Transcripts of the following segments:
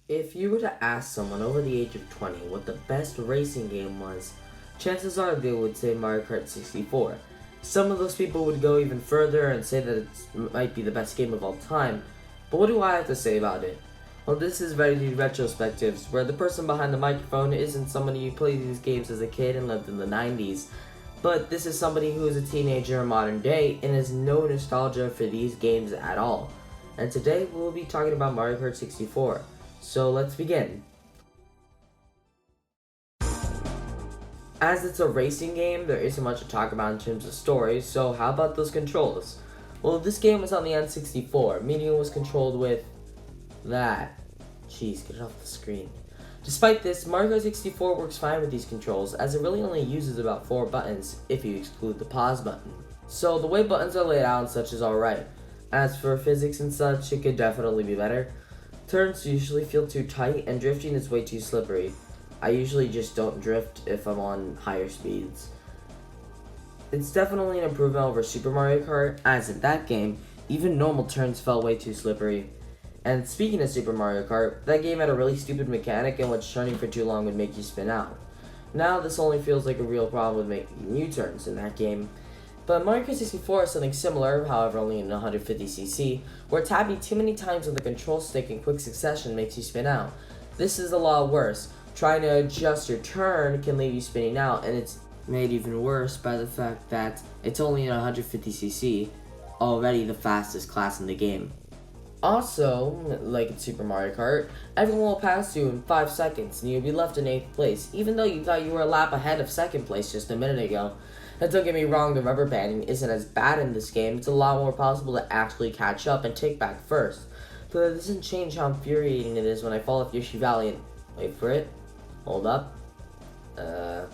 If you were to ask someone over the age of 20 what the best racing game was, chances are they would say Mario Kart 64. Some of those people would go even further and say that it might be the best game of all time, but what do I have to say about it? Well, this is ReadyDude's Retrospectives, where the person behind the microphone isn't somebody who played these games as a kid and lived in the 90s, but this is somebody who is a teenager in modern day and has no nostalgia for these games at all. And today we'll be talking about Mario Kart 64. So let's begin. As it's a racing game, there isn't much to talk about in terms of story, so how about those controls? Well, this game was on the N64, meaning it was controlled with that. Jeez, get it off the screen. Despite this, Mario Kart 64 works fine with these controls, as it really only uses about 4 buttons, if you exclude the pause button. So the way buttons are laid out and such is alright. As for physics and such, it could definitely be better. Turns usually feel too tight, and drifting is way too slippery. I usually just don't drift if I'm on higher speeds. It's definitely an improvement over Super Mario Kart, as in that game, even normal turns felt way too slippery. And speaking of Super Mario Kart, that game had a really stupid mechanic in which turning for too long would make you spin out. Now this only feels like a real problem with making U-turns in that game. But Mario Kart 64 is something similar, however only in 150cc, where tapping too many times on the control stick in quick succession makes you spin out. This is a lot worse. Trying to adjust your turn can leave you spinning out, and it's made even worse by the fact that it's only in 150cc, already the fastest class in the game. Also, like in Super Mario Kart, everyone will pass you in 5 seconds and you'll be left in 8th place, even though you thought you were a lap ahead of 2nd place just a minute ago. Now don't get me wrong, the rubber banding isn't as bad in this game. It's a lot more possible to actually catch up and take back first. But it doesn't change how infuriating it is when I fall off Yoshi Valley and... wait for it. Hold up. There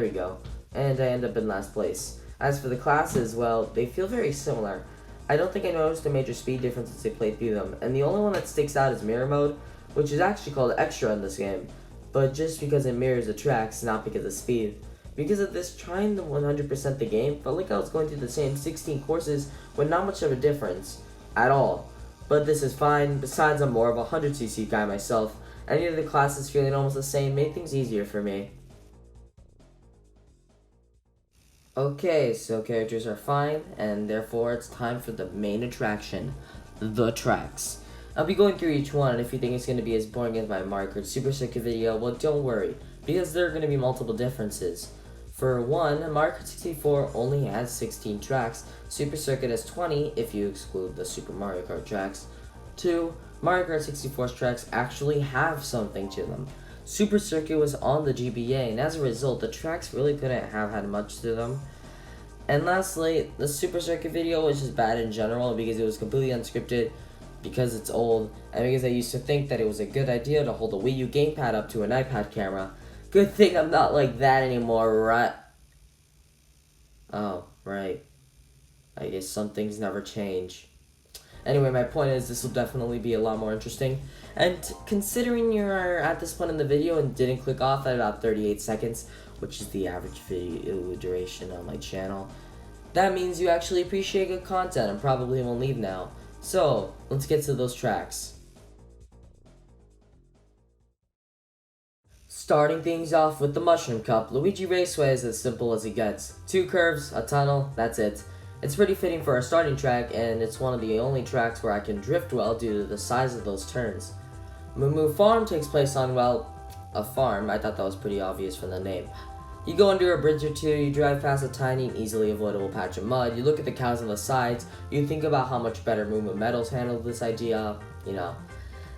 we go. And I end up in last place. As for the classes, well, they feel very similar. I don't think I noticed a major speed difference as I played through them, and the only one that sticks out is Mirror Mode, which is actually called Extra in this game, but just because it mirrors the tracks, not because of speed. Because of this, trying to 100% the game felt like I was going through the same 16 courses with not much of a difference at all. But this is fine, besides I'm more of a 100cc guy myself, and any of the classes feeling almost the same made things easier for me. Okay, so characters are fine, and therefore it's time for the main attraction, the tracks. I'll be going through each one, and if you think it's going to be as boring as my Mario Kart Super Circuit video, well don't worry, because there are going to be multiple differences. For one, Mario Kart 64 only has 16 tracks, Super Circuit has 20 if you exclude the Super Mario Kart tracks. 2, Mario Kart 64's tracks actually have something to them. Super Circuit was on the GBA, and as a result, the tracks really couldn't have had much to them. And lastly, the Super Circuit video was just bad in general because it was completely unscripted, because it's old, and because I used to think that it was a good idea to hold a Wii U gamepad up to an iPad camera. Good thing I'm not like that anymore, right? Oh, right. I guess some things never change. Anyway, my point is this will definitely be a lot more interesting. And considering you're at this point in the video and didn't click off at about 38 seconds, which is the average video duration on my channel, that means you actually appreciate good content and probably won't leave now. So, let's get to those tracks. Starting things off with the Mushroom Cup, Luigi Raceway is as simple as it gets. 2 curves, a tunnel, that's it. It's pretty fitting for a starting track, and it's one of the only tracks where I can drift well due to the size of those turns. Moo Moo Farm takes place on, well, a farm. I thought that was pretty obvious from the name. You go under a bridge or two, you drive past a tiny and easily avoidable patch of mud, you look at the cows on the sides, you think about how much better Moo Moo Metals handled this idea, you know.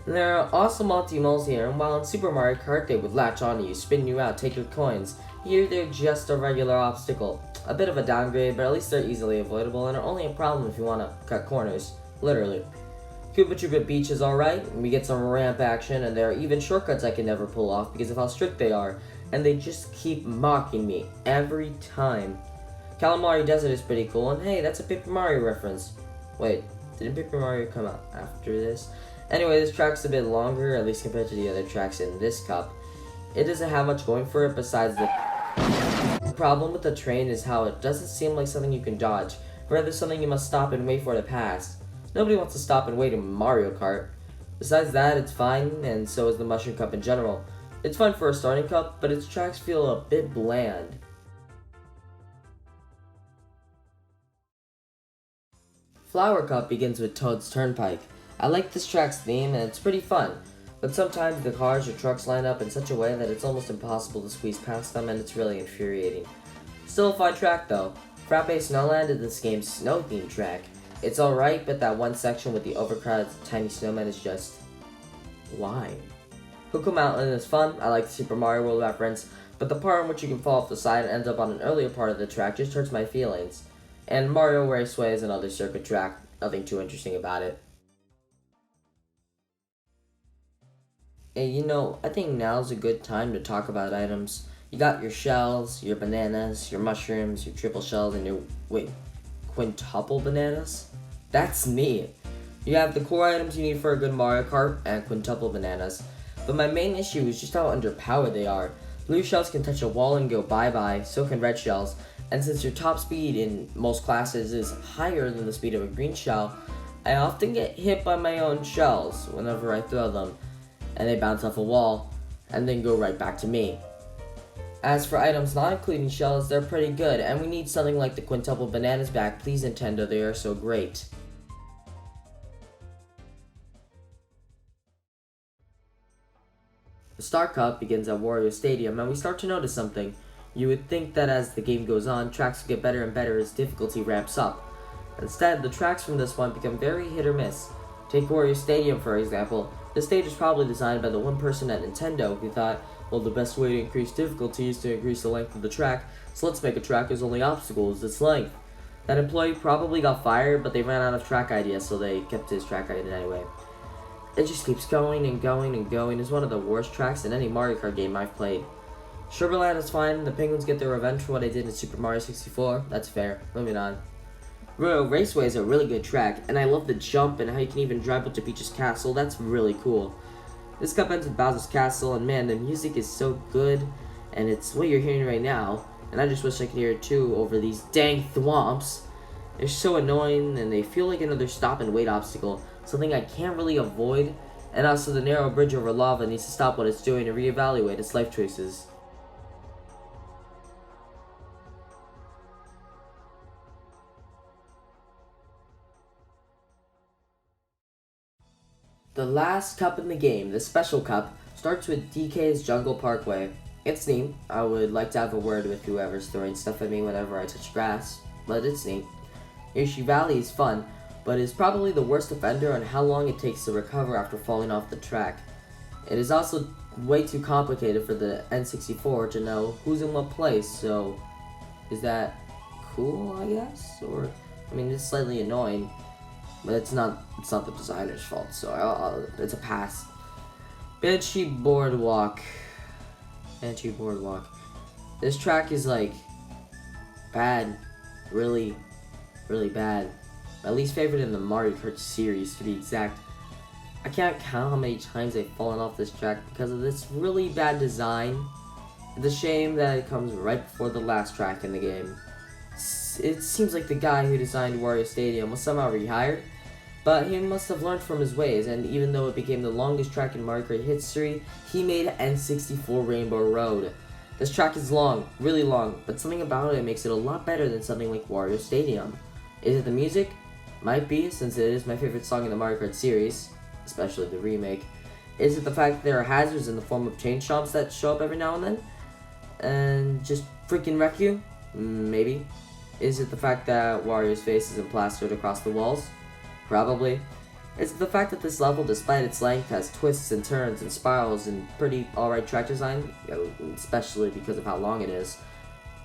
And there are awesome multi-moles here, and while in Super Mario Kart they would latch onto you, spin you out, take your coins, here they're just a regular obstacle. A bit of a downgrade, but at least they're easily avoidable and are only a problem if you want to cut corners. Literally. Koopa Troopa Beach is alright, and we get some ramp action, and there are even shortcuts I can never pull off because of how strict they are, and they just keep mocking me every time. Calamari Desert is pretty cool, and hey, that's a Paper Mario reference. Wait, didn't Paper Mario come out after this? Anyway, this track's a bit longer, at least compared to the other tracks in this cup. It doesn't have much going for it besides the problem with the train is how it doesn't seem like something you can dodge. rather something you must stop and wait for to pass. Nobody wants to stop and wait in Mario Kart. Besides that, it's fine, and so is the Mushroom Cup in general. It's fun for a starting cup, but its tracks feel a bit bland. Flower Cup begins with Toad's Turnpike. I like this track's theme, and it's pretty fun, but sometimes the cars or trucks line up in such a way that it's almost impossible to squeeze past them, and it's really infuriating. Still a fun track though. Frappe Snowland is this game's snow-themed track. It's alright, but that one section with the overcrowded tiny snowmen is just... why? Hookah Mountain is fun, I like the Super Mario World reference, but the part in which you can fall off the side and end up on an earlier part of the track just hurts my feelings. And Mario Raceway is another circuit track, nothing too interesting about it. And you know, I think now's a good time to talk about items. You got your shells, your bananas, your mushrooms, your triple shells, and your, quintuple bananas? That's me! You have the core items you need for a good Mario Kart, and quintuple bananas. But my main issue is just how underpowered they are. Blue shells can touch a wall and go bye-bye, so can red shells. And since your top speed in most classes is higher than the speed of a green shell, I often get hit by my own shells whenever I throw them, and they bounce off a wall, and then go right back to me. As for items not including shells, they're pretty good, and we need something like the quintuple bananas back. Please Nintendo, they are so great. The Star Cup begins at Wario Stadium, and we start to notice something. You would think that as the game goes on, tracks will get better and better as difficulty ramps up. Instead, the tracks from this one become very hit or miss. Take Wario Stadium for example. This stage was probably designed by the one person at Nintendo who thought, well, the best way to increase difficulty is to increase the length of the track, so let's make a track whose only obstacle is its length. That employee probably got fired, but they ran out of track ideas, so they kept his track idea anyway. It just keeps going and going and going. It's one of the worst tracks in any Mario Kart game I've played. Sugarland is fine, the Penguins get their revenge for what I did in Super Mario 64, that's fair, moving on. Royal Raceway is a really good track, and I love the jump and how you can even drive up to Peach's castle, that's really cool. This cup ends with Bowser's castle, and man, the music is so good, and it's what you're hearing right now, and I just wish I could hear it too over these dang thwomps. They're so annoying, and they feel like another stop and wait obstacle, something I can't really avoid, and also the narrow bridge over lava needs to stop what it's doing and reevaluate its life choices. The last cup in the game, the special cup, starts with DK's Jungle Parkway. It's neat. I would like to have a word with whoever's throwing stuff at me whenever I touch grass, but it's neat. Yoshi Valley is fun, but is probably the worst offender on how long it takes to recover after falling off the track. It is also way too complicated for the N64 to know who's in what place, so is that cool, I guess? Or, I mean, it's slightly annoying. But it's not the designer's fault, so it's a pass. Banshee Boardwalk. This track is like bad, really bad. My least favorite in the Mario Kart series, to be exact. I can't count how many times I've fallen off this track because of this really bad design. It's a shame that it comes right before the last track in the game. It seems like the guy who designed Wario Stadium was somehow rehired, but he must have learned from his ways, and even though it became the longest track in Mario Kart history, he made N64 Rainbow Road. This track is long, really long, but something about it makes it a lot better than something like Wario Stadium. Is it the music? Might be, since it is my favorite song in the Mario Kart series, especially the remake. Is it the fact that there are hazards in the form of chain chomps that show up every now and then? And just freaking wreck you? Maybe. Is it the fact that Wario's face isn't plastered across the walls? Probably. Is it the fact that this level, despite its length, has twists and turns and spirals and pretty alright track design? Especially because of how long it is.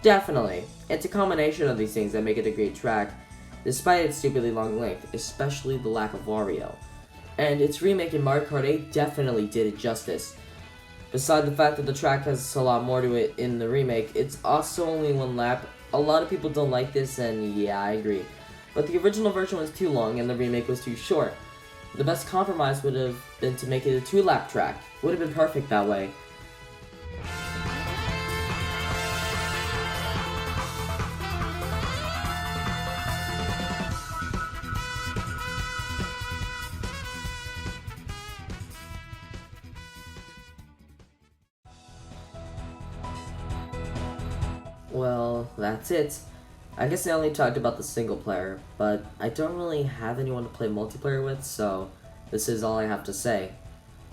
Definitely. It's a combination of these things that make it a great track, despite its stupidly long length, especially the lack of Wario. And its remake in Mario Kart 8 definitely did it justice. Beside the fact that the track has a lot more to it in the remake, it's also only one lap. A lot of people don't like this, and yeah, I agree. But the original version was too long and the remake was too short. The best compromise would have been to make it a 2-lap track. Would have been perfect that way. Well, that's it. I guess I only talked about the single player, but I don't really have anyone to play multiplayer with, so this is all I have to say.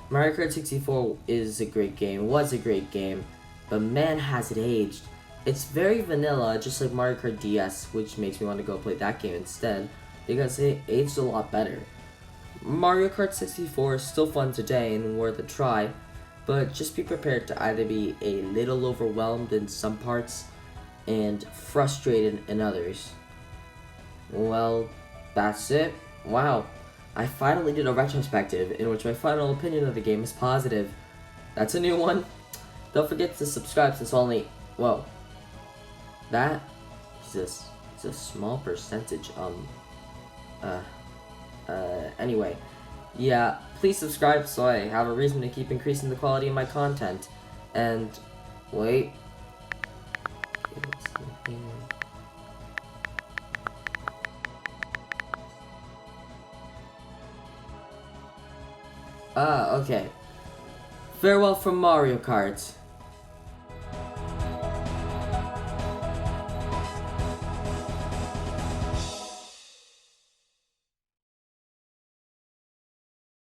Mario Kart 64 is a great game, was a great game, but man has it aged. It's very vanilla, just like Mario Kart DS, which makes me want to go play that game instead, because it aged a lot better. Mario Kart 64 is still fun today and worth a try, but just be prepared to either be a little overwhelmed in some parts and frustrated in others. Well, that's it. Wow. I finally did a retrospective in which my final opinion of the game is positive. That's a new one. Don't forget to subscribe since only, whoa, that is a small percentage, anyway. Yeah, please subscribe so I have a reason to keep increasing the quality of my content. And, wait. Okay. Farewell from Mario Kart.